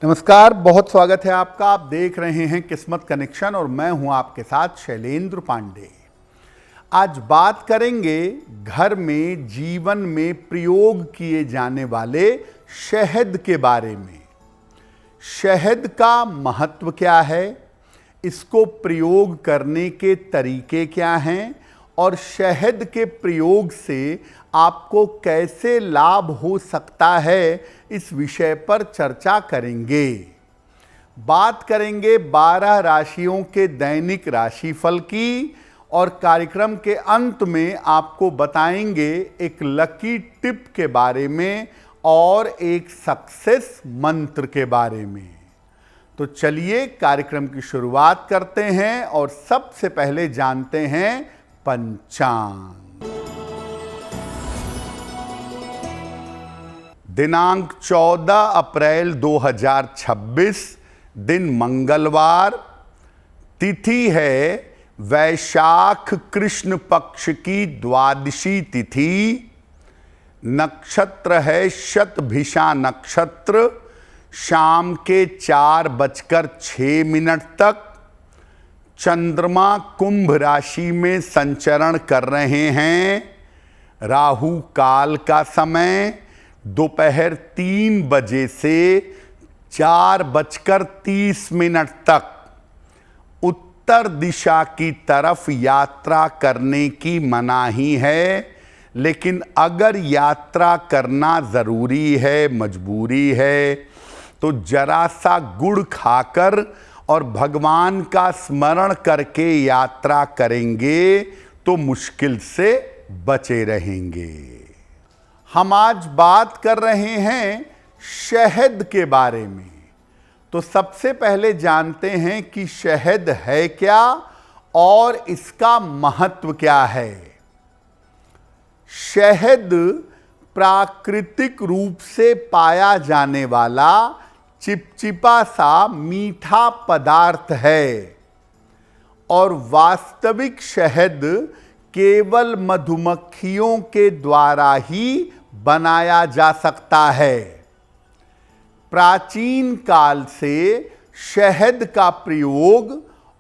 नमस्कार, बहुत स्वागत है आपका। आप देख रहे हैं किस्मत कनेक्शन और मैं हूं आपके साथ शैलेंद्र पांडे। आज बात करेंगे घर में जीवन में प्रयोग किए जाने वाले शहद के बारे में। शहद का महत्व क्या है, इसको प्रयोग करने के तरीके क्या हैं और शहद के प्रयोग से आपको कैसे लाभ हो सकता है, इस विषय पर चर्चा करेंगे। बात करेंगे 12 राशियों के दैनिक राशिफल की और कार्यक्रम के अंत में आपको बताएंगे एक लकी टिप के बारे में और एक सक्सेस मंत्र के बारे में। तो चलिए कार्यक्रम की शुरुआत करते हैं और सबसे पहले जानते हैं पंचांग। दिनांक 14 अप्रैल 2026, दिन मंगलवार, तिथि है वैशाख कृष्ण पक्ष की द्वादशी तिथि, नक्षत्र है शतभिषा नक्षत्र, शाम के 4:06 तक। चंद्रमा कुंभ राशि में संचरण कर रहे हैं। राहु काल का समय दोपहर 3 बजे से 4:30 तक। उत्तर दिशा की तरफ यात्रा करने की मनाही है, लेकिन अगर यात्रा करना ज़रूरी है, मजबूरी है, तो जरा सा गुड़ खाकर और भगवान का स्मरण करके यात्रा करेंगे तो मुश्किल से बचे रहेंगे। हम आज बात कर रहे हैं शहद के बारे में। तो सबसे पहले जानते हैं कि शहद है क्या और इसका महत्व क्या है। शहद प्राकृतिक रूप से पाया जाने वाला चिपचिपा सा मीठा पदार्थ है और वास्तविक शहद केवल मधुमक्खियों के द्वारा ही बनाया जा सकता है। प्राचीन काल से शहद का प्रयोग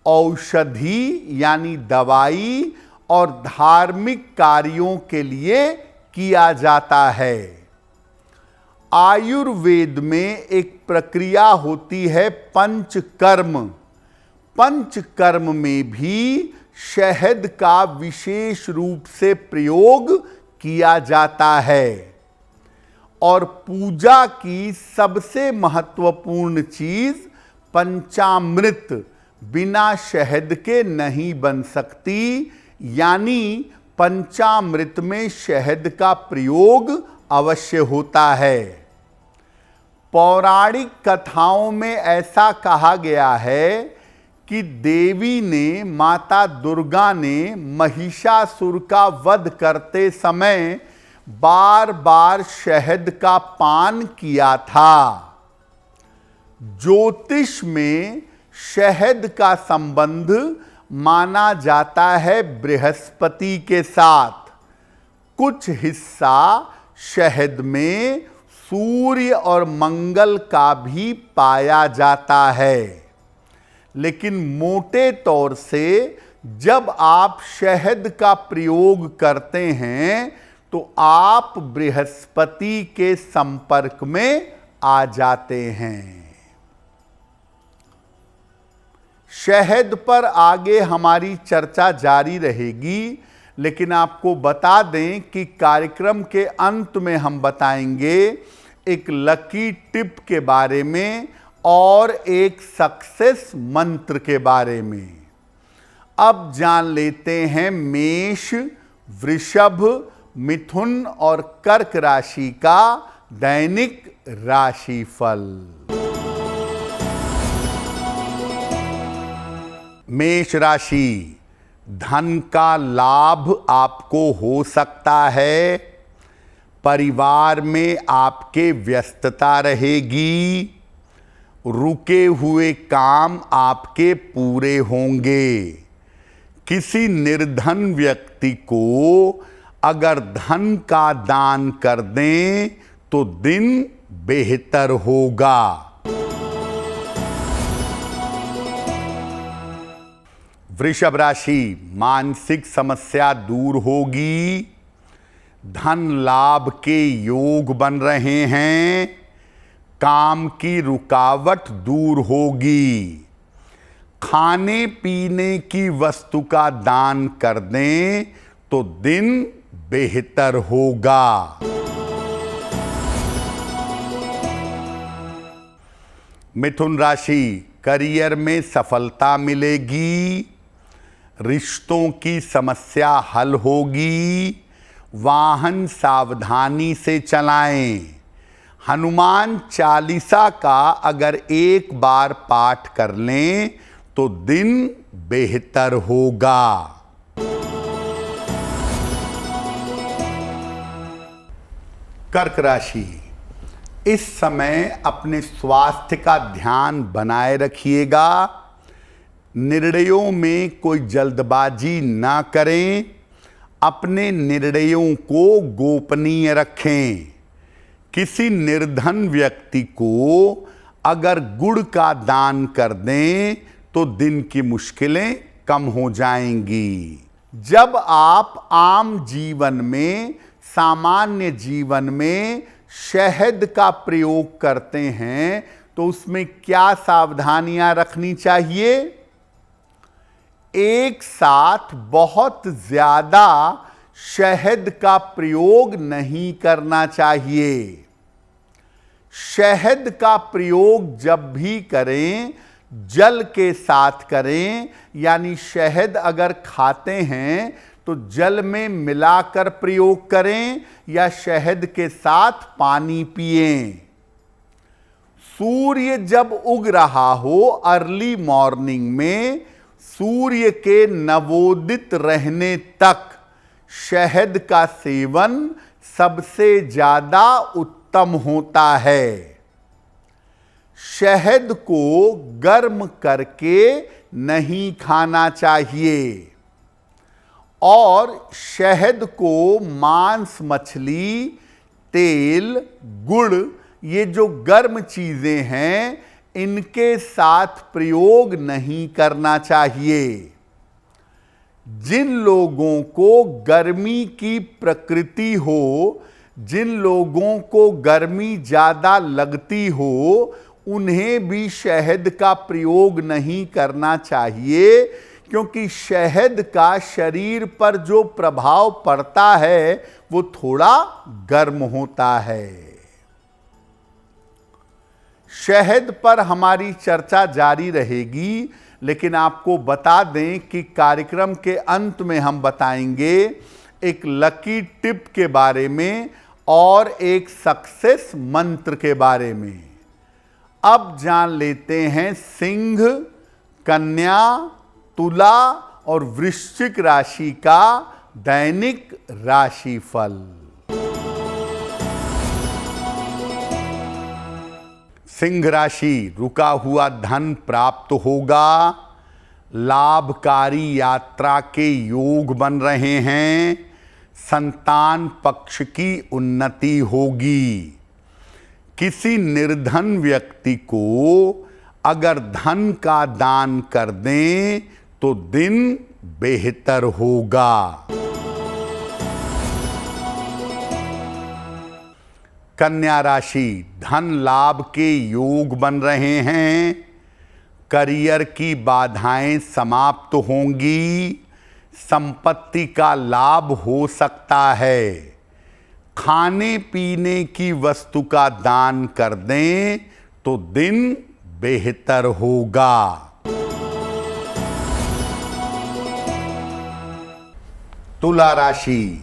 औषधि यानी दवाई और धार्मिक कार्यों के लिए किया जाता है। आयुर्वेद में एक प्रक्रिया होती है पंचकर्म। पंचकर्म में भी शहद का विशेष रूप से प्रयोग किया जाता है और पूजा की सबसे महत्वपूर्ण चीज पंचामृत बिना शहद के नहीं बन सकती, यानी पंचामृत में शहद का प्रयोग अवश्य होता है। पौराणिक कथाओं में ऐसा कहा गया है कि देवी ने, माता दुर्गा ने महिषासुर का वध करते समय बार बार शहद का पान किया था। ज्योतिष में शहद का संबंध माना जाता है बृहस्पति के साथ। कुछ हिस्सा शहद में सूर्य और मंगल का भी पाया जाता है, लेकिन मोटे तौर से जब आप शहद का प्रयोग करते हैं तो आप बृहस्पति के संपर्क में आ जाते हैं। शहद पर आगे हमारी चर्चा जारी रहेगी, लेकिन आपको बता दें कि कार्यक्रम के अंत में हम बताएंगे एक लकी टिप के बारे में और एक सक्सेस मंत्र के बारे में। अब जान लेते हैं मेष, वृषभ, मिथुन और कर्क राशि का दैनिक राशिफल। मेष राशि, धन का लाभ आपको हो सकता है। परिवार में आपके व्यस्तता रहेगी। रुके हुए काम आपके पूरे होंगे। किसी निर्धन व्यक्ति को अगर धन का दान कर दें तो दिन बेहतर होगा। वृषभ राशि, मानसिक समस्या दूर होगी, धन लाभ के योग बन रहे हैं, काम की रुकावट दूर होगी, खाने पीने की वस्तु का दान कर दें तो दिन बेहतर होगा। मिथुन राशि, करियर में सफलता मिलेगी, रिश्तों की समस्या हल होगी, वाहन सावधानी से चलाएं। हनुमान चालीसा का अगर एक बार पाठ कर लें तो दिन बेहतर होगा। कर्क राशि, इस समय अपने स्वास्थ्य का ध्यान बनाए रखिएगा, निर्णयों में कोई जल्दबाजी ना करें, अपने निर्णयों को गोपनीय रखें। किसी निर्धन व्यक्ति को अगर गुड़ का दान कर दें तो दिन की मुश्किलें कम हो जाएंगी। जब आप आम जीवन में, सामान्य जीवन में शहद का प्रयोग करते हैं तो उसमें क्या सावधानियां रखनी चाहिए? एक साथ बहुत ज्यादा शहद का प्रयोग नहीं करना चाहिए। शहद का प्रयोग जब भी करें जल के साथ करें, यानी शहद अगर खाते हैं तो जल में मिलाकर प्रयोग करें या शहद के साथ पानी पिएं। सूर्य जब उग रहा हो, अर्ली मॉर्निंग में, सूर्य के नवोदित रहने तक शहद का सेवन सबसे ज्यादा उत्तम होता है। शहद को गर्म करके नहीं खाना चाहिए और शहद को मांस, मछली, तेल, गुड़, ये जो गर्म चीजें हैं इनके साथ प्रयोग नहीं करना चाहिए। जिन लोगों को गर्मी की प्रकृति हो, जिन लोगों को गर्मी ज्यादा लगती हो, उन्हें भी शहद का प्रयोग नहीं करना चाहिए, क्योंकि शहद का शरीर पर जो प्रभाव पड़ता है वो थोड़ा गर्म होता है। शहद पर हमारी चर्चा जारी रहेगी, लेकिन आपको बता दें कि कार्यक्रम के अंत में हम बताएंगे एक लकी टिप के बारे में और एक सक्सेस मंत्र के बारे में। अब जान लेते हैं सिंह, कन्या, तुला और वृश्चिक राशि का दैनिक राशिफल। सिंह राशि, रुका हुआ धन प्राप्त होगा, लाभकारी यात्रा के योग बन रहे हैं, संतान पक्ष की उन्नति होगी। किसी निर्धन व्यक्ति को अगर धन का दान कर दें तो दिन बेहतर होगा। कन्या राशि, धन लाभ के योग बन रहे हैं, करियर की बाधाएं समाप्त होंगी, संपत्ति का लाभ हो सकता है, खाने पीने की वस्तु का दान कर दें तो दिन बेहतर होगा। तुला राशि,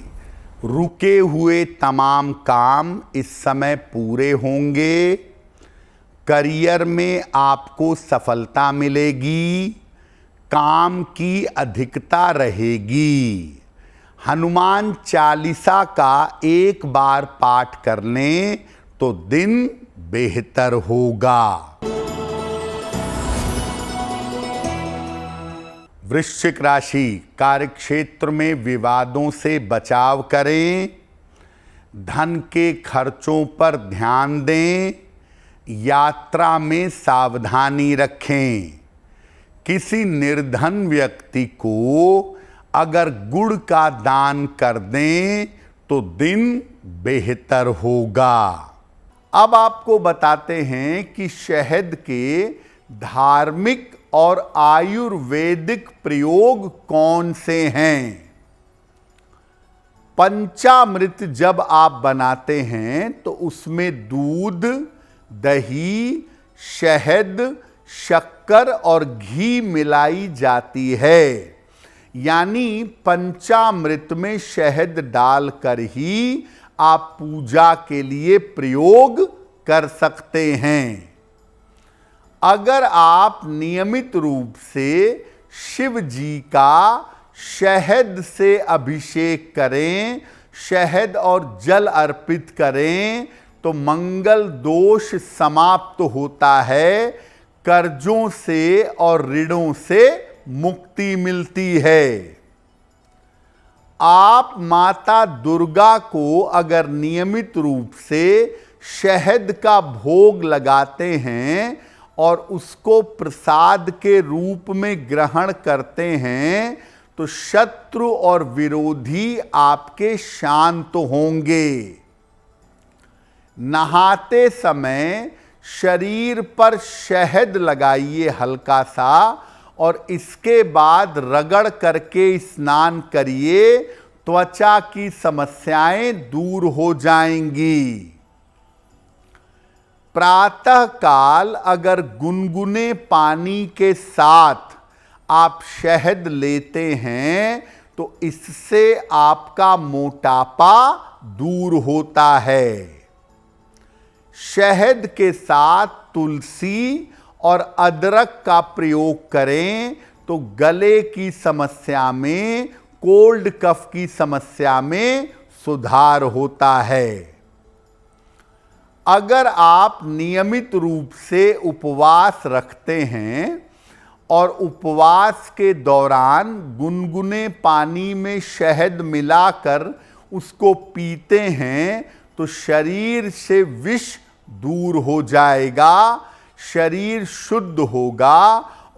रुके हुए तमाम काम इस समय पूरे होंगे, करियर में आपको सफलता मिलेगी, काम की अधिकता रहेगी। हनुमान चालीसा का एक बार पाठ कर लें तो दिन बेहतर होगा। वृश्चिक राशि, कार्यक्षेत्र में विवादों से बचाव करें, धन के खर्चों पर ध्यान दें, यात्रा में सावधानी रखें, किसी निर्धन व्यक्ति को अगर गुड़ का दान कर दें तो दिन बेहतर होगा। अब आपको बताते हैं कि शहद के धार्मिक और आयुर्वेदिक प्रयोग कौन से हैं। पंचामृत जब आप बनाते हैं तो उसमें दूध, दही, शहद, शक्कर और घी मिलाई जाती है। यानी पंचामृत में शहद डालकर ही आप पूजा के लिए प्रयोग कर सकते हैं। अगर आप नियमित रूप से शिव जी का शहद से अभिषेक करें, शहद और जल अर्पित करें तो मंगल दोष समाप्त होता है, कर्जों से और ऋणों से मुक्ति मिलती है। आप माता दुर्गा को अगर नियमित रूप से शहद का भोग लगाते हैं और उसको प्रसाद के रूप में ग्रहण करते हैं तो शत्रु और विरोधी आपके शांत होंगे। नहाते समय शरीर पर शहद लगाइए हल्का सा और इसके बाद रगड़ करके स्नान करिए, त्वचा की समस्याएं दूर हो जाएंगी। प्रातः काल अगर गुनगुने पानी के साथ आप शहद लेते हैं तो इससे आपका मोटापा दूर होता है। शहद के साथ तुलसी और अदरक का प्रयोग करें तो गले की समस्या में, कोल्ड कफ की समस्या में सुधार होता है। अगर आप नियमित रूप से उपवास रखते हैं और उपवास के दौरान गुनगुने पानी में शहद मिलाकर उसको पीते हैं तो शरीर से विष दूर हो जाएगा, शरीर शुद्ध होगा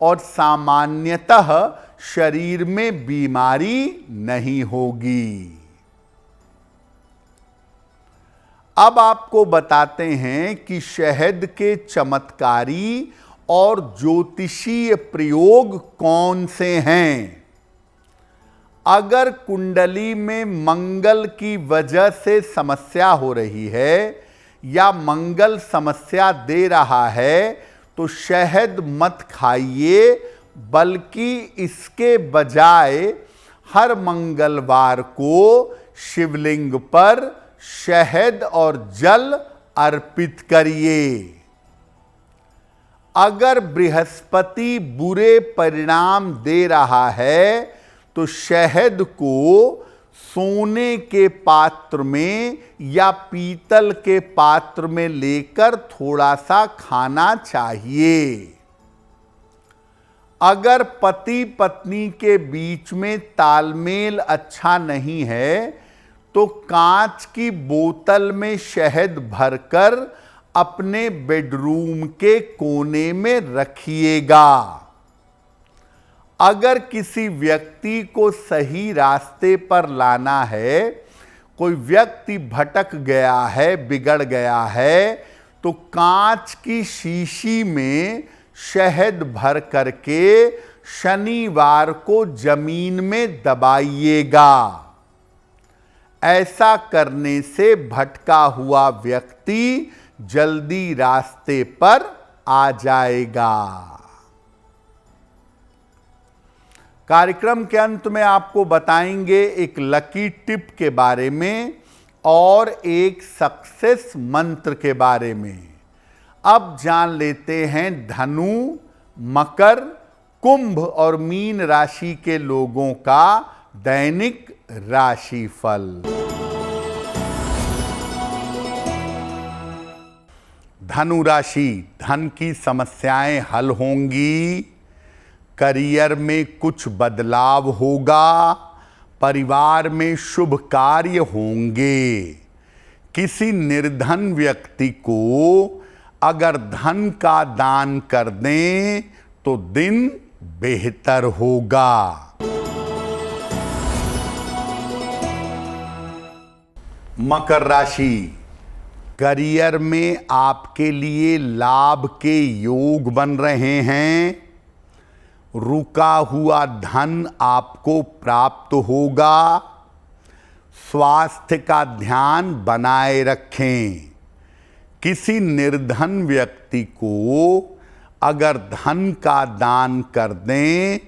और सामान्यतः शरीर में बीमारी नहीं होगी। अब आपको बताते हैं कि शहद के चमत्कारी और ज्योतिषीय प्रयोग कौन से हैं। अगर कुंडली में मंगल की वजह से समस्या हो रही है या मंगल समस्या दे रहा है तो शहद मत खाइए, बल्कि इसके बजाय हर मंगलवार को शिवलिंग पर शहद और जल अर्पित करिए। अगर बृहस्पति बुरे परिणाम दे रहा है तो शहद को सोने के पात्र में या पीतल के पात्र में लेकर थोड़ा सा खाना चाहिए। अगर पति पत्नी के बीच में तालमेल अच्छा नहीं है तो कांच की बोतल में शहद भरकर अपने बेडरूम के कोने में रखिएगा। अगर किसी व्यक्ति को सही रास्ते पर लाना है, कोई व्यक्ति भटक गया है, बिगड़ गया है, तो कांच की शीशी में शहद भर करके शनिवार को जमीन में दबाइएगा। ऐसा करने से भटका हुआ व्यक्ति जल्दी रास्ते पर आ जाएगा। कार्यक्रम के अंत में आपको बताएंगे एक लकी टिप के बारे में और एक सक्सेस मंत्र के बारे में। अब जान लेते हैं धनु, मकर, कुंभ और मीन राशि के लोगों का दैनिक राशिफल। धनु राशि, धन की समस्याएं हल होंगी, करियर में कुछ बदलाव होगा, परिवार में शुभ कार्य होंगे। किसी निर्धन व्यक्ति को अगर धन का दान कर दें तो दिन बेहतर होगा। मकर राशि, करियर में आपके लिए लाभ के योग बन रहे हैं। रुका हुआ धन आपको प्राप्त होगा। स्वास्थ्य का ध्यान बनाए रखें। किसी निर्धन व्यक्ति को अगर धन का दान कर दें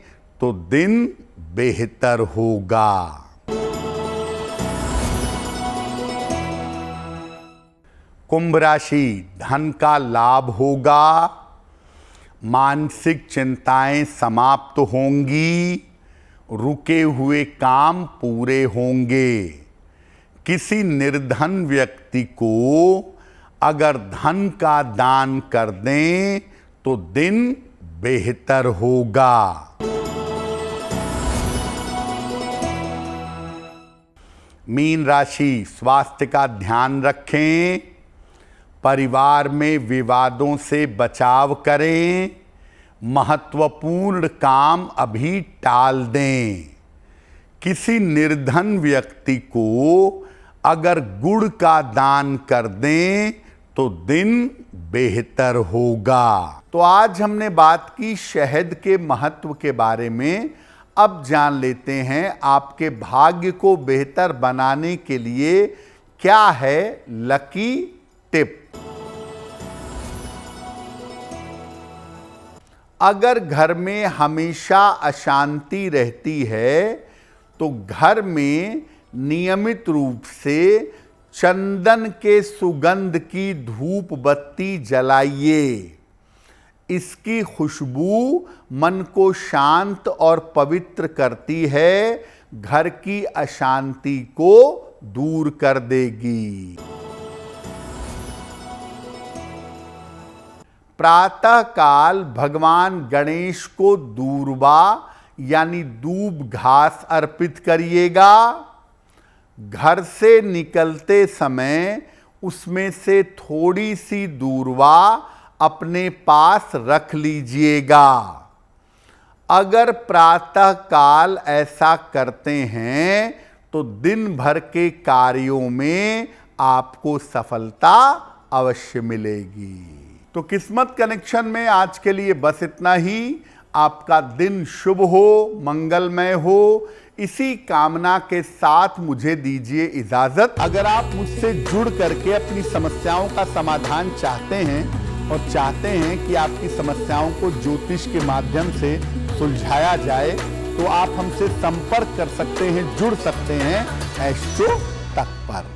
तो दिन बेहतर होगा। कुंभ राशि, धन का लाभ होगा। मानसिक चिंताएं समाप्त होंगी। रुके हुए काम पूरे होंगे। किसी निर्धन व्यक्ति को अगर धन का दान कर दें तो दिन बेहतर होगा। मीन राशि, स्वास्थ्य का ध्यान रखें। परिवार में विवादों से बचाव करें। महत्वपूर्ण काम अभी टाल दें। किसी निर्धन व्यक्ति को अगर गुड़ का दान कर दें तो दिन बेहतर होगा। तो आज हमने बात की शहद के महत्व के बारे में। अब जान लेते हैं आपके भाग्य को बेहतर बनाने के लिए क्या है लकी टिप। अगर घर में हमेशा अशांति रहती है तो घर में नियमित रूप से चंदन के सुगंध की धूप बत्ती जलाइए। इसकी खुशबू मन को शांत और पवित्र करती है, घर की अशांति को दूर कर देगी। प्रातः काल भगवान गणेश को दूर्वा यानी दूब घास अर्पित करिएगा। घर से निकलते समय उसमें से थोड़ी सी दूर्वा अपने पास रख लीजिएगा। अगर प्रातः काल ऐसा करते हैं तो दिन भर के कार्यों में आपको सफलता अवश्य मिलेगी। तो किस्मत कनेक्शन में आज के लिए बस इतना ही। आपका दिन शुभ हो, मंगलमय हो, इसी कामना के साथ मुझे दीजिए इजाजत। अगर आप मुझसे जुड़ करके अपनी समस्याओं का समाधान चाहते हैं और चाहते हैं कि आपकी समस्याओं को ज्योतिष के माध्यम से सुलझाया जाए तो आप हमसे संपर्क कर सकते हैं, जुड़ सकते हैं एस्ट्रो तक पर।